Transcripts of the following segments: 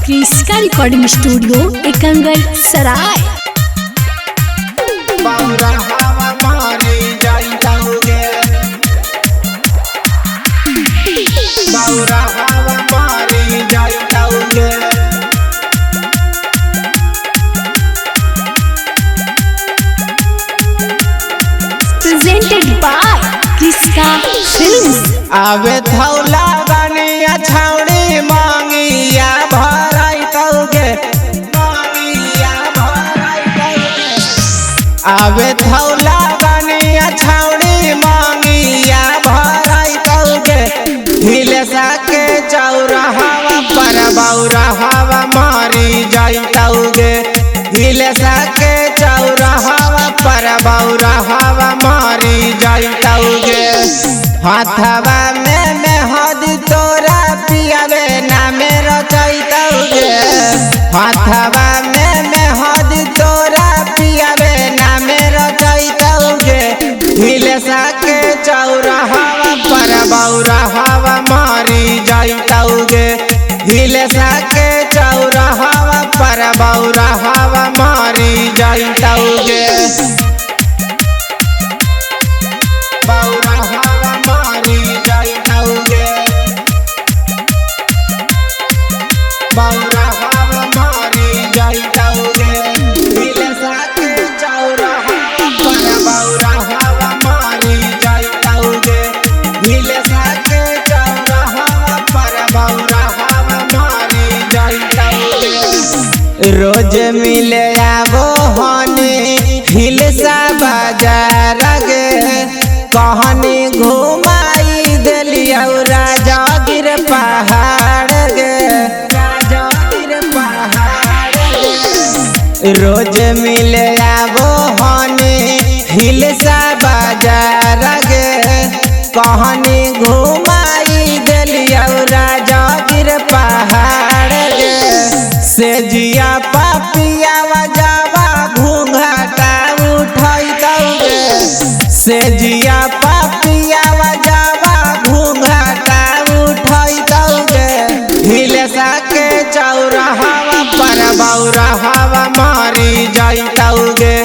क्रिस्का recording studio एकंगल सराय। बाउरा हवा मारे जाइताओगे, बाउरा हवा मारे जाइताओगे। Presented by Kriska films. आवे थौला बनिया छावड़ी मांगिया भराइताओगे, मांगिया भराइताओगे। आवे थौला बनिया छावड़ी मांगिया भराइताओगे। हिले सके चौरा हवा पर बाउरा हवा मारी जाइताओगे। हिले सके चौरा हवा पर बाउरा हवा मारी जाइताओगे। हाथवा में मेहदी तोरा पियावे ना मेरा चाइताओगे। हाथवा में मेहदी तोरा पियावे ना मेरा चाइताओगे। हिले सके चौरा हवा पर बाउरा हवा मारी जाइताओगे। हिले सके चौरा हवा पर बाउरा हवा मारी जाइताओगे। बाउरा हवा मारी जाइताओगे, बाउरा हवा मारी जाइताओगे। हिले सके चौरा हवा पर बाउरा हवा मारी जाइताओगे। हिले सके चौरा हवा पर बाउरा हवा मारी जाइताओगे। रोज मिले आबो हने हिलसा बाजार गे, कहनी घुमाई देलिया राजागिर पहाड़ गे, राजागिर पहाड़ गे। रोज मिले आबो हने हिलसा बाजार गे, कहनी घुमाई देलिया राजागिर पहाड़ गे। से जिया पापिया जावा घूंघटा उठाइताओगे। से जिया पापिया जावा घूंघटा उठाइताओगे। हिले सके चौरा हवा पर बाउरा हवा मारी जाइताओगे।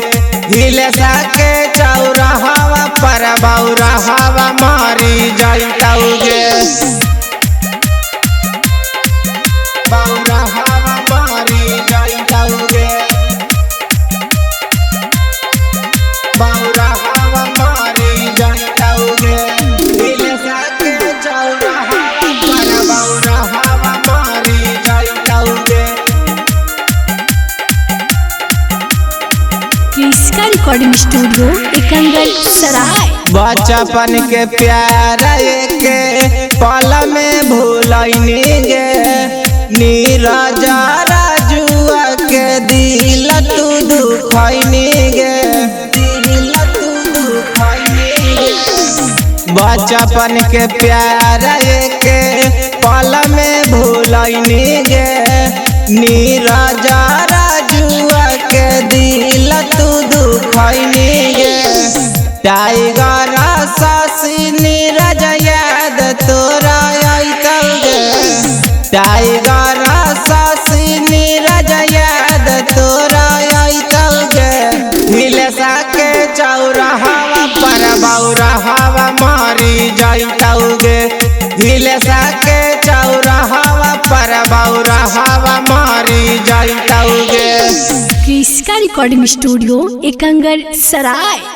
हिले सके चौरा हवा पर बाउरा हवा मारी जाइताओगे। बाउरा हवा मारी जाइताओगे, बाउरा हवा मारी जाइताओगे। हिले सके चौरा हवा पर बाउरा हवा मारी जाइताओगे। क्रिस्का रिकॉर्डिंग स्टूडियो एकंगल सराय। बचपन के प्यार के पल में भूलैनी गे, नीरज राजुआ के दिल तू दुखैनी गे, दिल तू दुखैनी गे। बचपन के प्यार के पल में भूलैनी गे, नीरज राजुआ के दिल तू दुखैनी गे। टाइगर शशि नीरज याद तोरा आइताओगे। टाइगर शशि नीरज याद तोरा आइताओगे। हिले सके चौरा हवा पर बाउरा हवा मारी जाइताओगे। हिले सके चौरा हवा पर बाउरा हवा मारी जाइताओगे। क्रिस्का रिकॉर्डिंग स्टूडियो एकंगल सराय।